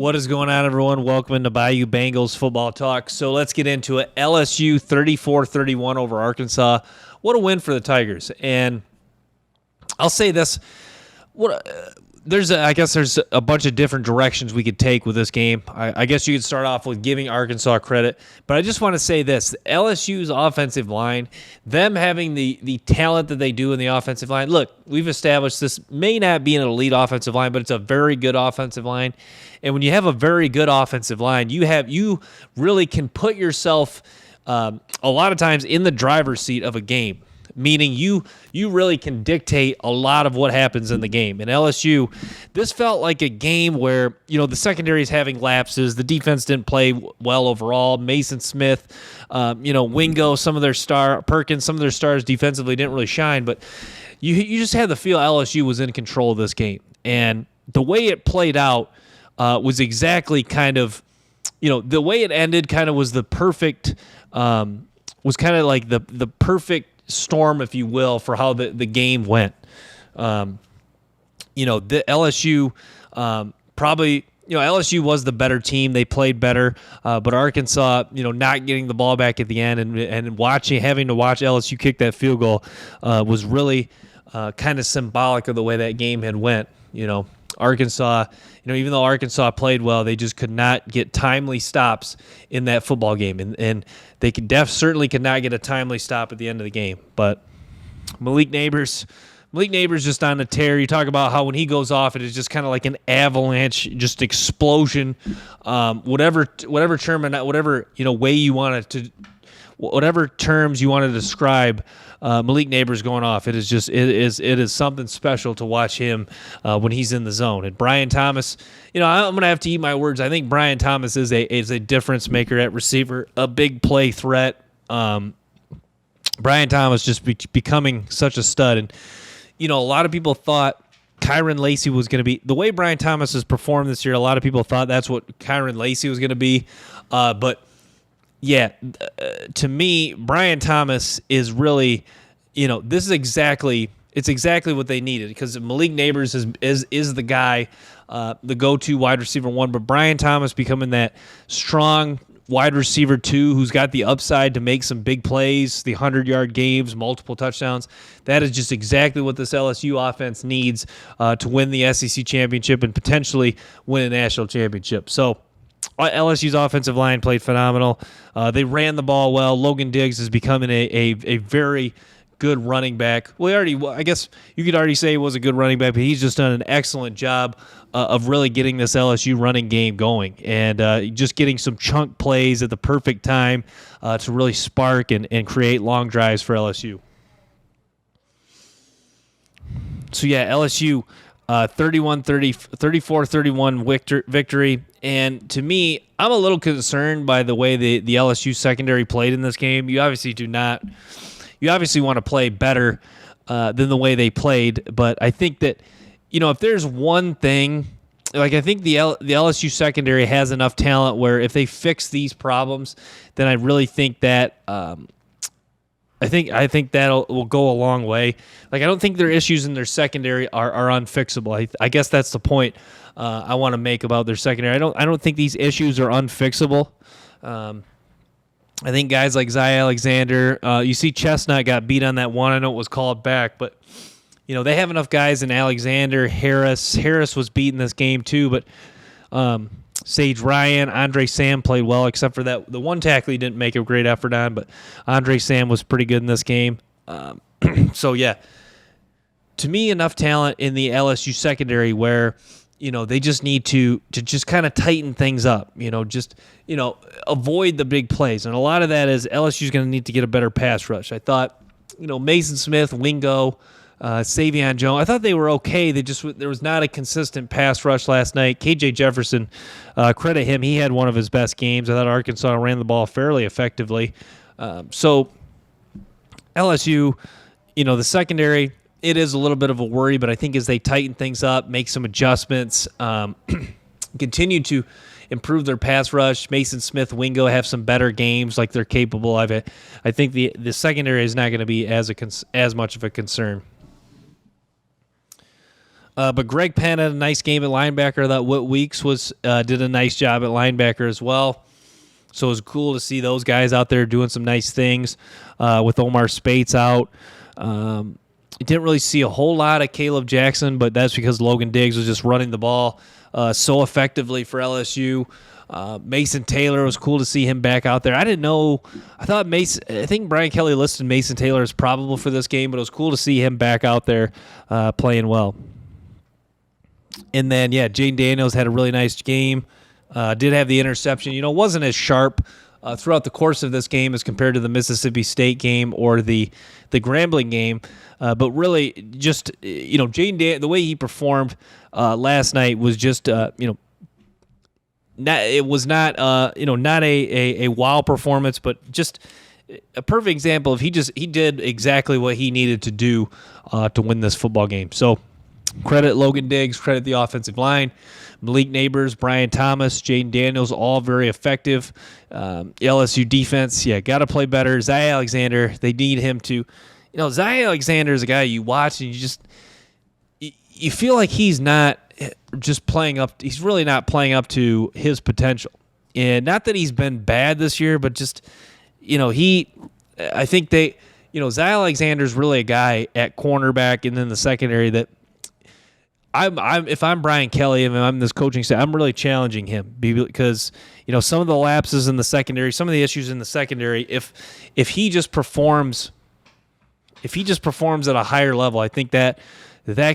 What is going on, everyone? Welcome into Bayou Bengals football talk. So let's get into it. LSU 34-31 over Arkansas. What a win for the Tigers. And I'll say this. I guess there's a bunch of different directions we could take with this game. I guess you could start off with giving Arkansas credit, but I just want to say this. LSU's offensive line, them having the talent that they do in the offensive line. Look, we've established this may not be an elite offensive line, but it's a very good offensive line. And when you have a very good offensive line, you really can put yourself a lot of times in the driver's seat of a game. Meaning you really can dictate a lot of what happens in the game. In LSU, this felt like a game where, the secondary is having lapses. The defense didn't play well overall. Mason Smith, Wingo, Perkins, some of their stars defensively didn't really shine. But you just had the feel LSU was in control of this game. And the way it played out was exactly kind of, the way it ended kind of was the perfect, was kind of like the perfect storm, if you will, for how the game went. The LSU probably, LSU was the better team. They played better, but Arkansas, not getting the ball back at the end and having to watch LSU kick that field goal was really kind of symbolic of the way that game had went. Arkansas, even though Arkansas played well, they just could not get timely stops in that football game. And they certainly could not get a timely stop at the end of the game. But Malik Neighbors just on a tear. You talk about how when he goes off, it is just kind of like an avalanche, just explosion. Whatever term and whatever way you want to, whatever terms you want to describe Malik Neighbors going off, it is something special to watch him when he's in the zone. And Brian Thomas, I'm going to have to eat my words. I think Brian Thomas is a difference maker at receiver, a big play threat. Brian Thomas just becoming such a stud. And, a lot of people thought Kyron Lacey was going to be – the way Brian Thomas has performed this year, a lot of people thought that's what Kyron Lacey was going to be. But – yeah, to me, Brian Thomas is really, this is exactly what they needed, because Malik Neighbors is the guy, the go-to wide receiver one, but Brian Thomas becoming that strong wide receiver two who's got the upside to make some big plays, the 100-yard games, multiple touchdowns. That is just exactly what this LSU offense needs to win the SEC championship and potentially win a national championship. So LSU's offensive line played phenomenal. They ran the ball well. Logan Diggs is becoming a very good running back. I guess you could already say he was a good running back, but he's just done an excellent job of really getting this LSU running game going and just getting some chunk plays at the perfect time to really spark and create long drives for LSU. So, yeah, LSU 34-31 victory. And to me, I'm a little concerned by the way the LSU secondary played in this game. You obviously want to play better than the way they played. But I think that, if there's one thing, like I think the LSU secondary has enough talent where if they fix these problems, then I really think that I think that will go a long way. Like, I don't think their issues in their secondary are unfixable. I guess that's the point I want to make about their secondary. I don't think these issues are unfixable. I think guys like Zy Alexander, you see Chestnut got beat on that one. I know it was called back, but they have enough guys in Alexander, Harris. Harris was beat in this game too, but Sage Ryan, Andre Sam played well, except for that the one tackle he didn't make a great effort on, but Andre Sam was pretty good in this game. So yeah, to me, enough talent in the LSU secondary where they just need to just kind of tighten things up. Avoid the big plays, and a lot of that is LSU's going to need to get a better pass rush. I thought Mason Smith, Wingo, Savion Jones, I thought they were okay. There was not a consistent pass rush last night. KJ Jefferson, credit him, he had one of his best games. I thought Arkansas ran the ball fairly effectively. So LSU, the secondary, it is a little bit of a worry, but I think as they tighten things up, make some adjustments, continue to improve their pass rush, Mason Smith, Wingo have some better games like they're capable of it. I think the secondary is not going to be as much of a concern. But Greg Penn had a nice game at linebacker. That Whit Weeks did a nice job at linebacker as well. So it was cool to see those guys out there doing some nice things with Omar Spates out. Didn't really see a whole lot of Caleb Jackson, but that's because Logan Diggs was just running the ball so effectively for LSU. Mason Taylor, was cool to see him back out there. I didn't know. I think Brian Kelly listed Mason Taylor as probable for this game, but it was cool to see him back out there playing well. And then, Jaden Daniels had a really nice game. Did have the interception. Wasn't as sharp throughout the course of this game as compared to the Mississippi State game or the Grambling game. But really, just, Jaden, the way he performed last night was just, it was not not a wow performance, but just a perfect example of he did exactly what he needed to do to win this football game. So credit Logan Diggs, credit the offensive line, Malik Neighbors, Brian Thomas, Jaden Daniels, all very effective. LSU defense, got to play better. Zay Alexander, they need him to. Zay Alexander is a guy you watch and you feel like he's not just playing up. He's really not playing up to his potential. And not that he's been bad this year, but just, I think Zay Alexander's really a guy at cornerback and then the secondary that if I'm Brian Kelly and I'm this coaching staff, I'm really challenging him because, some of the lapses in the secondary, some of the issues in the secondary, if he just performs at a higher level, I think that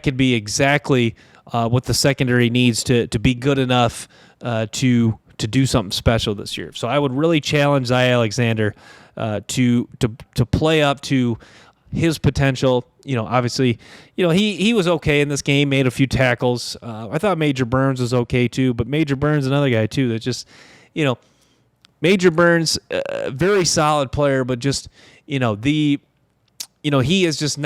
could be exactly what the secondary needs to be good enough to do something special this year. So I would really challenge Zay Alexander to play up to his potential. Obviously, he was okay in this game, made a few tackles. I thought Major Burns was okay too, but Major Burns, another guy too, that just, Major Burns, very solid player, but just, he is just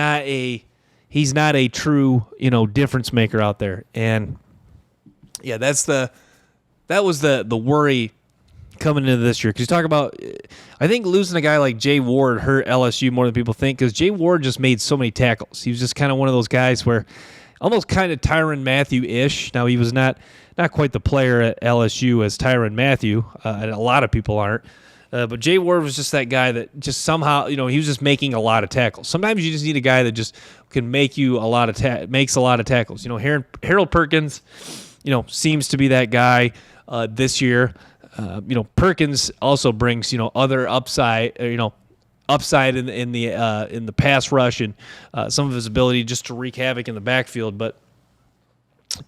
he's not a true, difference maker out there. And that was the worry coming into this year. Because you talk about, I think losing a guy like Jay Ward hurt LSU more than people think, because Jay Ward just made so many tackles. He was just kind of one of those guys where almost kind of Tyrann Mathieu-ish. Now, he was not quite the player at LSU as Tyrann Mathieu, and a lot of people aren't. But Jay Ward was just that guy that just somehow, he was just making a lot of tackles. Sometimes you just need a guy that just can make you makes a lot of tackles. Harold Perkins, seems to be that guy this year. Perkins also brings, other upside, upside in the pass rush and some of his ability just to wreak havoc in the backfield. But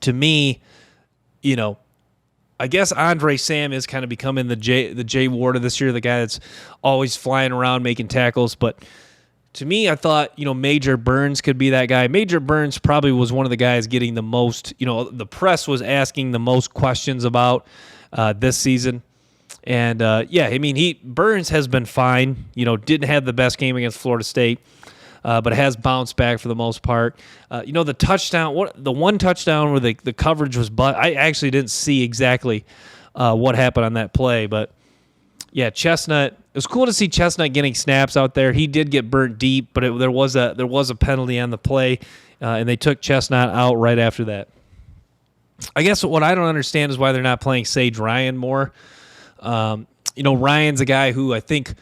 to me, I guess Andre Sam is kind of becoming the Jay Ward of this year, the guy that's always flying around making tackles. But to me, I thought, Major Burns could be that guy. Major Burns probably was one of the guys getting the most, the press was asking the most questions about this season. And, Burns has been fine. Didn't have the best game against Florida State, but has bounced back for the most part. The touchdown, the one touchdown where the coverage was, I actually didn't see exactly what happened on that play. But, Chestnut, it was cool to see Chestnut getting snaps out there. He did get burnt deep, but there was a penalty on the play, and they took Chestnut out right after that. I guess what I don't understand is why they're not playing Sage Ryan more. Ryan's a guy who I think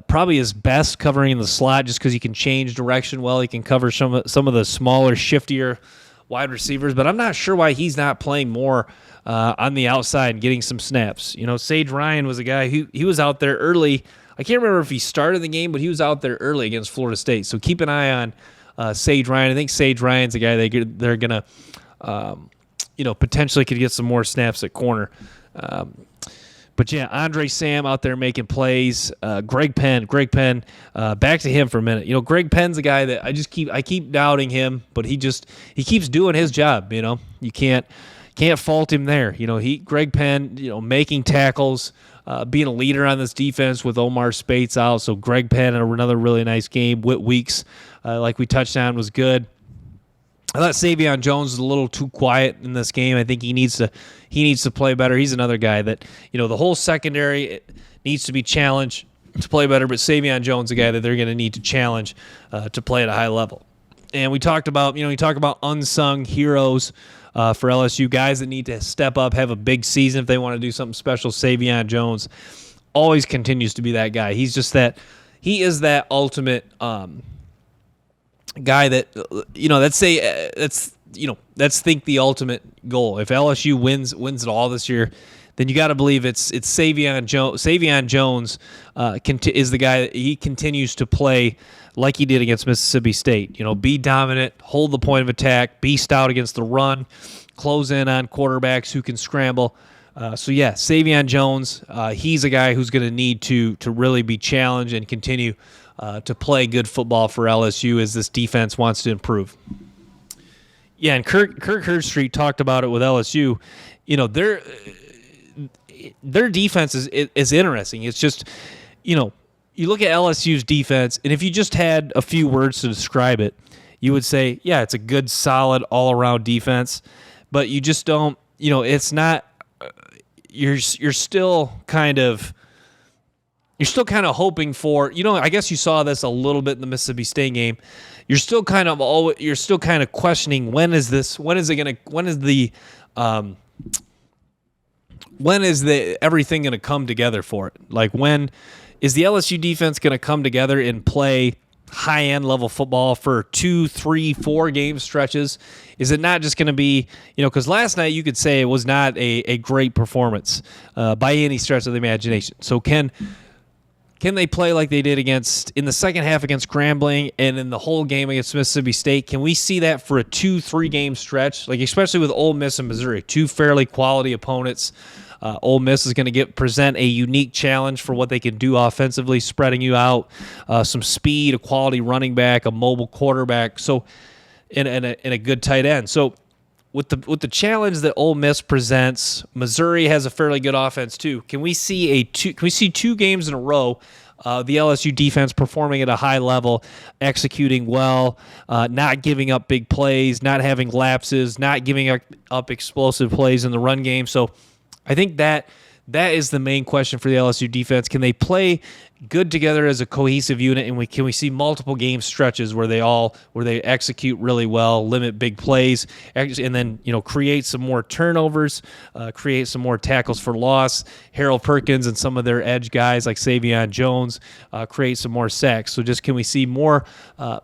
probably is best covering in the slot just because he can change direction well. He can cover some of the smaller, shiftier wide receivers, but I'm not sure why he's not playing more on the outside and getting some snaps. Sage Ryan was a guy who he was out there early. I can't remember if he started the game, but he was out there early against Florida State. So keep an eye on Sage Ryan. I think Sage Ryan's a guy they're going to potentially could get some more snaps at corner. But Andre Sam out there making plays. Greg Penn, back to him for a minute. Greg Penn's a guy that I keep doubting him, but he keeps doing his job. You can't fault him there. Greg Penn, making tackles, being a leader on this defense with Omar Spates out. So Greg Penn had another really nice game. Whit Weeks, like we touched on, was good. I thought Savion Jones was a little too quiet in this game. I think he needs to play better. He's another guy that, the whole secondary needs to be challenged to play better, but Savion Jones is a guy that they're going to need to challenge to play at a high level. And we talked about, you talk about unsung heroes for LSU, guys that need to step up, have a big season if they want to do something special. Savion Jones always continues to be that guy. He is that ultimate guy that, let's think the ultimate goal. If LSU wins it all this year, then you got to believe it's Savion Jones. Savion Jones is the guy that he continues to play like he did against Mississippi State. Be dominant, hold the point of attack, be stout against the run, close in on quarterbacks who can scramble. Savion Jones, he's a guy who's going to need to really be challenged and continue to play good football for LSU as this defense wants to improve. Yeah, and Kirk Herbstreit talked about it with LSU. Their defense is interesting. It's just, you look at LSU's defense, and if you just had a few words to describe it, you would say, yeah, it's a good, solid, all-around defense. But you just don't, it's not. You're still kind of hoping for. I guess you saw this a little bit in the Mississippi State game. You're still kind of questioning when is everything going to come together for it? Like, when is the LSU defense going to come together and play high-end level football for 2, 3, 4 game stretches? Is it not just going to be, because last night you could say it was not a great performance by any stretch of the imagination. So can they play like they did in the second half against Grambling and in the whole game against Mississippi State? Can we see that for a 2, 3 game stretch? Like, especially with Ole Miss and Missouri, two fairly quality opponents. Ole Miss is going to present a unique challenge for what they can do offensively, spreading you out, some speed, a quality running back, a mobile quarterback, so and a good tight end. So with the challenge that Ole Miss presents, Missouri has a fairly good offense too. Can we see 2 games in a row? The LSU defense performing at a high level, executing well, not giving up big plays, not having lapses, not giving up explosive plays in the run game. So I think that is the main question for the LSU defense. Can they play good together as a cohesive unit, and can we see multiple game stretches where they execute really well, limit big plays, and then create some more turnovers, create some more tackles for loss. Harold Perkins and some of their edge guys like Savion Jones create some more sacks. So just can we see more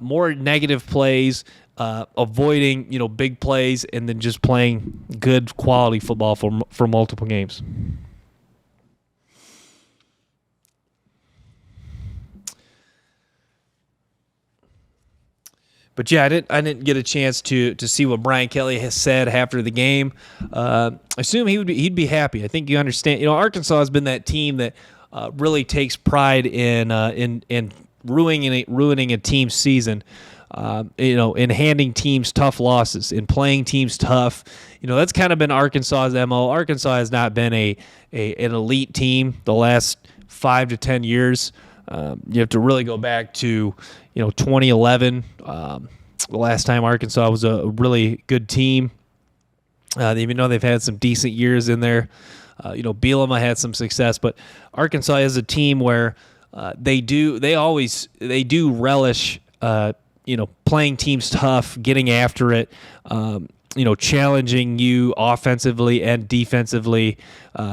negative plays? Avoiding big plays, and then just playing good quality football for multiple games. But yeah, I didn't get a chance to see what Brian Kelly has said after the game. I assume he'd be happy. I think you understand. Arkansas has been that team that really takes pride in ruining a team's season. In handing teams tough losses, in playing teams tough. That's kind of been Arkansas's MO. Arkansas has not been an elite team the last 5 to 10 years. You have to really go back to 2011, the last time Arkansas was a really good team. Even though they've had some decent years in there, Bielema had some success, but Arkansas is a team where they do relish playing teams tough, getting after it, challenging you offensively and defensively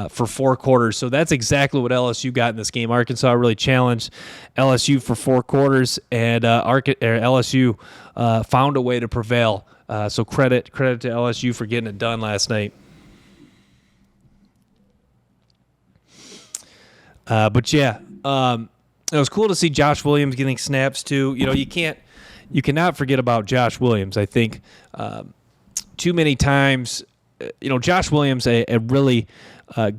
for 4 quarters. So that's exactly what LSU got in this game. Arkansas really challenged LSU for 4 quarters, and LSU found a way to prevail. So credit to LSU for getting it done last night. It was cool to see Josh Williams getting snaps too. You cannot forget about Josh Williams. I think too many times, Josh Williams, a really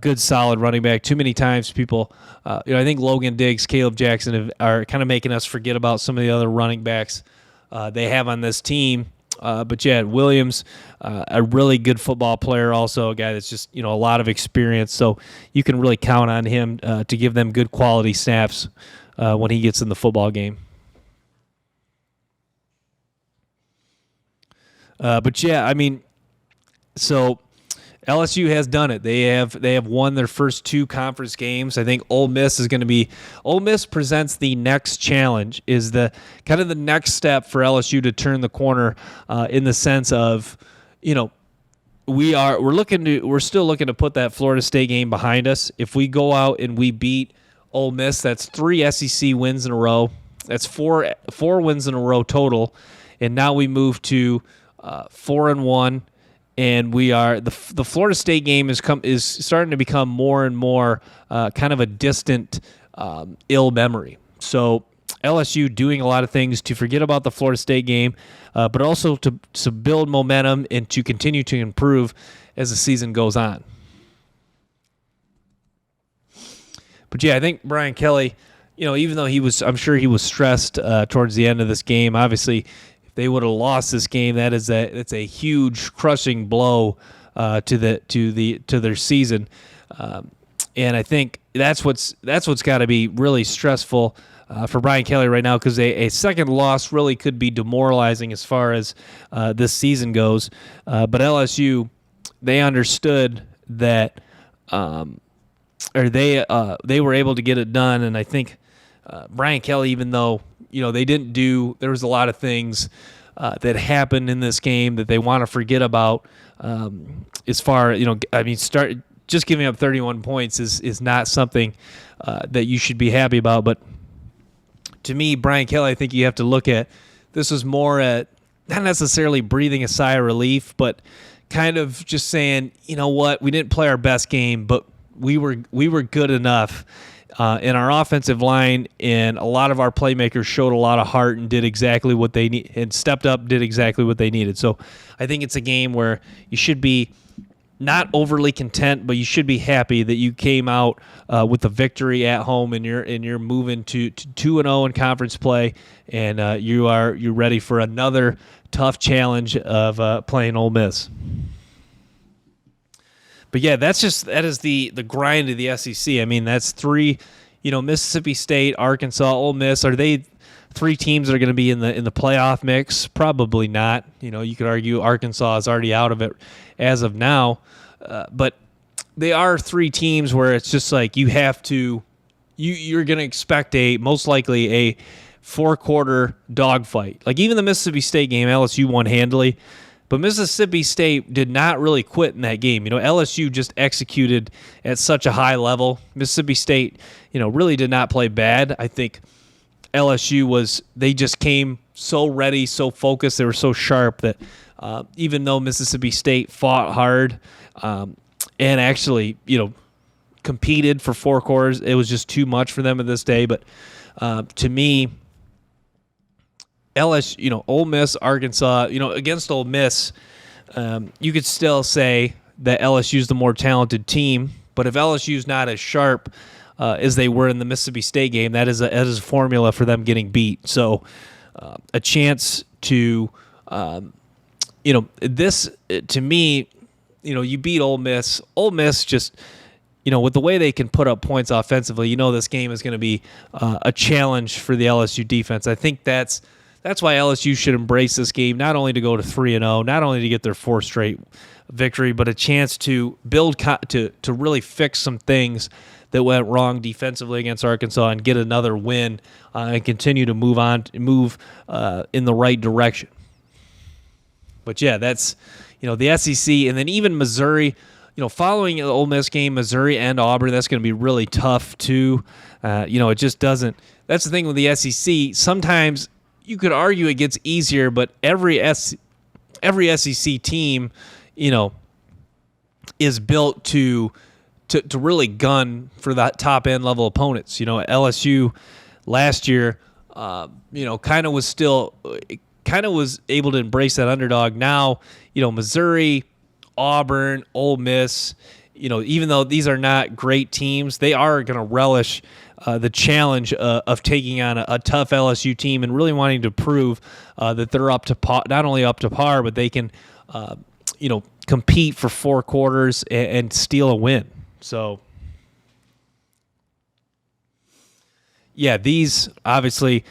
good, solid running back. Too many times people, I think Logan Diggs, Caleb Jackson are kind of making us forget about some of the other running backs they have on this team. Williams, a really good football player, also a guy that's just, a lot of experience. So you can really count on him to give them good quality snaps when he gets in the football game. So LSU has done it. They have won their first 2 conference games. I think Ole Miss is going to be. Ole Miss presents the next challenge, is the kind of the next step for LSU to turn the corner in the sense of, we're still looking to put that Florida State game behind us. If we go out and we beat Ole Miss, that's 3 SEC wins in a row. That's four wins in a row total, and now we move to 4-1. And we are the Florida State game is starting to become more and more kind of a distant, ill memory. So LSU doing a lot of things to forget about the Florida State game, but also to build momentum and to continue to improve as the season goes on. But yeah, I think Brian Kelly, even though I'm sure he was stressed towards the end of this game. Obviously, they would have lost this game. It's a huge crushing blow to their season, and I think that's what's got to be really stressful for Brian Kelly right now, because a second loss really could be demoralizing as far as this season goes. But LSU, they understood that, or they were able to get it done, and I think Brian Kelly, even though there was a lot of things that happened in this game that they want to forget about. As far, just giving up 31 points is not something that you should be happy about. But to me, Brian Kelly, I think you have to look at this was more at not necessarily breathing a sigh of relief, but kind of just saying, you know what, we didn't play our best game, but we were good enough. In our offensive line, and a lot of our playmakers showed a lot of heart and did exactly what they need, and stepped up, did exactly what they needed. So I think it's a game where you should be not overly content, but you should be happy that you came out with a victory at home, and you're moving to 2-0 in conference play, and you're ready for another tough challenge of playing Ole Miss. But yeah, that is the grind of the SEC. I mean, that's 3, Mississippi State, Arkansas, Ole Miss. Are they 3 teams that are going to be in the playoff mix? Probably not. You could argue Arkansas is already out of it as of now. But they are 3 teams where it's just like you're going to expect most likely a 4-quarter dogfight. Like even the Mississippi State game, LSU won handily. But Mississippi State did not really quit in that game. LSU just executed at such a high level. Mississippi State, really did not play bad. I think LSU they just came so ready, so focused. They were so sharp that even though Mississippi State fought hard and actually, competed for 4 quarters, it was just too much for them at this day. But to me, LSU, Ole Miss, Arkansas, against Ole Miss, you could still say that LSU's the more talented team. But if LSU's not as sharp as they were in the Mississippi State game, that is a formula for them getting beat. So a chance to, this to me, you beat Ole Miss. Ole Miss just, with the way they can put up points offensively, this game is going to be a challenge for the LSU defense. I think that's why LSU should embrace this game, not only to go to 3-0, not only to get their 4th straight victory, but a chance to build to really fix some things that went wrong defensively against Arkansas and get another win and continue to move in the right direction. But yeah, that's the SEC, and then even Missouri. Following the Ole Miss game, Missouri and Auburn, that's going to be really tough too. It just doesn't. That's the thing with the SEC. Sometimes you could argue it gets easier, but every SEC team, is built to really gun for that top end level opponents. LSU last year, kind of was able to embrace that underdog. Now, Missouri, Auburn, Ole Miss, even though these are not great teams, they are going to relish the challenge of taking on a tough LSU team and really wanting to prove that they're up to par, not only up to par, but they can, compete for 4 quarters and steal a win. So, yeah, these obviously,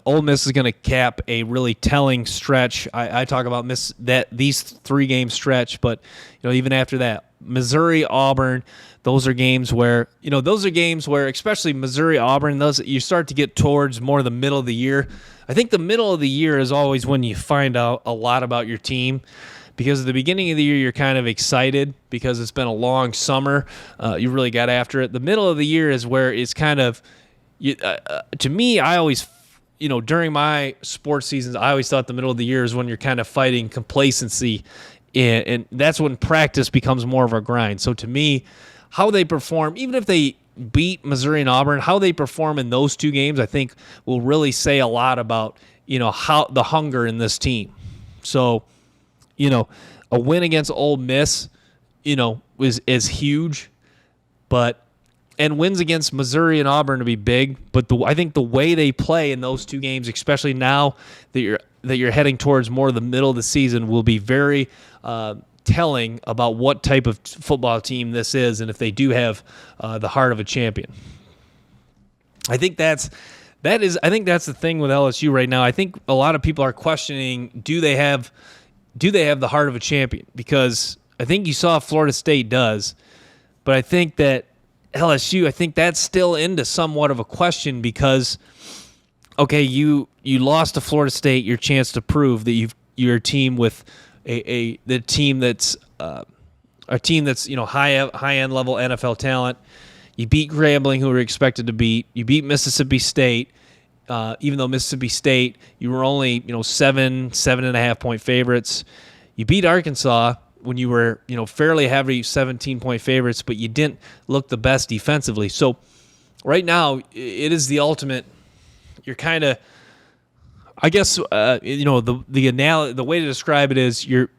Ole Miss is going to cap a really telling stretch. I talk about these 3-game stretch, but even after that, Missouri, Auburn, those are games where especially Missouri, Auburn, those you start to get towards more the middle of the year. I think the middle of the year is always when you find out a lot about your team. Because at the beginning of the year, you're kind of excited because it's been a long summer. You really got after it. The middle of the year is where it's kind of, to me, I always, during my sports seasons, I always thought the middle of the year is when you're kind of fighting complacency. And that's when practice becomes more of a grind. So to me, how they perform, even if they beat Missouri and Auburn, how they perform in those 2 games, I think will really say a lot about, how the hunger in this team. So, a win against Ole Miss, is huge, and wins against Missouri and Auburn to be big. But I think the way they play in those 2 games, especially now that you're heading towards more of the middle of the season, will be very telling about what type of football team this is, and if they do have the heart of a champion. I think that's the thing with LSU right now. I think a lot of people are questioning, do they have the heart of a champion? Because I think you saw Florida State does, but I think that LSU, I think that's still into somewhat of a question because, okay, you lost to Florida State, your chance to prove that you're a team with a team that's high end level NFL talent. You beat Grambling, who were expected to beat. You beat Mississippi State. Even though Mississippi State, you were only 7.5 point favorites. You beat Arkansas when you were fairly heavy 17-point favorites, but you didn't look the best defensively. So right now, it is the ultimate. You're kind of, I guess, the way to describe it is you're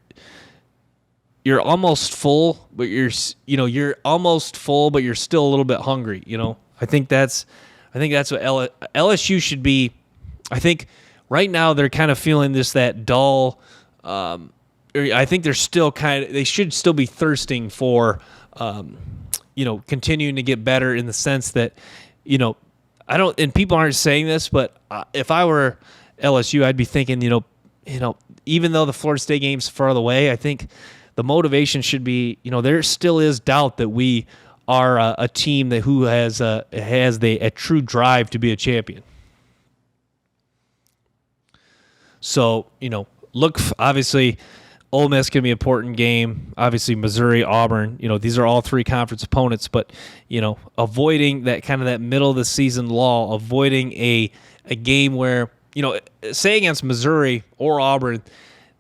almost full, but you're almost full, but you're still a little bit hungry. I think that's what LSU should be. I think right now they're kind of feeling that dull. I think they should still be thirsting for, continuing to get better in the sense that, and people aren't saying this, but if I were LSU, I'd be thinking, even though the Florida State game's farther away, I think the motivation should be, there still is doubt that we are a team who has a true drive to be a champion. So, look, obviously, Ole Miss can be an important game. Obviously, Missouri, Auburn, these are all 3 conference opponents, but, avoiding that middle of the season lull, avoiding a game where, say against Missouri or Auburn,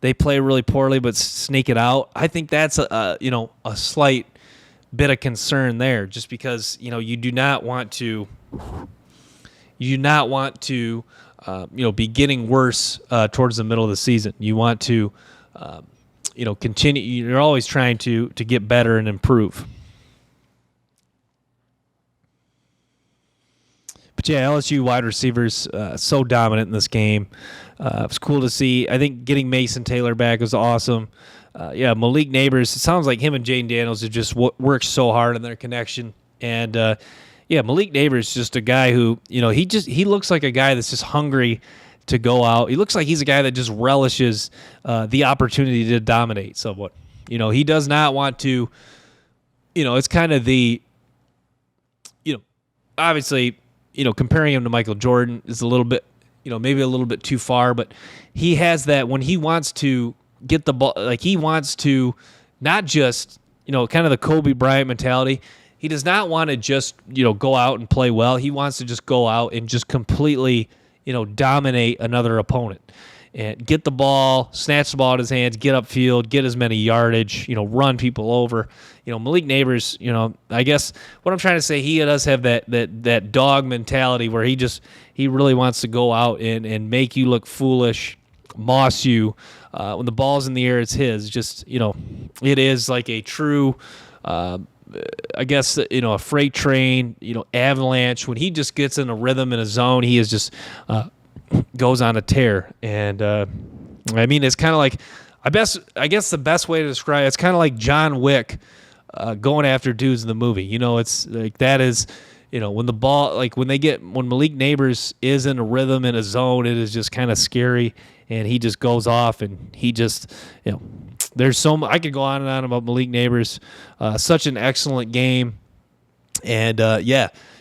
they play really poorly but sneak it out. I think that's a slight bit of concern there, just because you do not want to be getting worse towards the middle of the season. You want to continue. You're always trying to get better and improve. But yeah, LSU wide receivers so dominant in this game. It was cool to see. I think getting Mason Taylor back was awesome. Malik Neighbors, it sounds like him and Jane Daniels have just worked so hard on their connection. And, Malik Neighbors is just a guy who, he looks like a guy that's just hungry to go out. He looks like he's a guy that just relishes the opportunity to dominate somewhat. He does not want to, it's kind of the, obviously, comparing him to Michael Jordan is a little bit, maybe a little bit too far, but he has that when he wants to get the ball, like he wants to not just, kind of the Kobe Bryant mentality. He does not want to just, go out and play well. He wants to just go out and just completely, dominate another opponent and get the ball, snatch the ball out of his hands, get upfield, get as many yardage, run people over. Malik Neighbors, I guess what I'm trying to say, he does have that dog mentality where he really wants to go out and make you look foolish, moss you. When the ball's in the air, it's his. Just, it is like a true, I guess, a freight train, avalanche. When he just gets in a rhythm in a zone, he is just goes on a tear. And, it's kind of like, I guess the best way to describe it's kind of like John Wick going after dudes in the movie. It's like that is, when the ball, like when Malik Neighbors is in a rhythm, in a zone, it is just kind of scary, and he just goes off, and he just, there's I could go on and on about Malik Neighbors. Such an excellent game. And,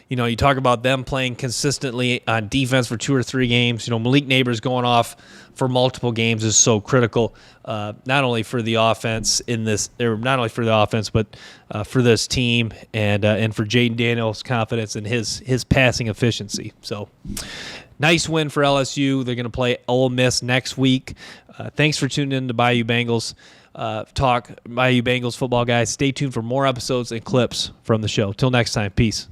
you talk about them playing consistently on defense for 2 or 3 games. Malik Neighbors going off for multiple games is so critical, not only for the offense but for this team and for Jaden Daniels' confidence and his passing efficiency. So, nice win for LSU. They're going to play Ole Miss next week. Thanks for tuning in to Bayou Bengals Talk. Bayou Bengals football guys. Stay tuned for more episodes and clips from the show. Till next time, peace.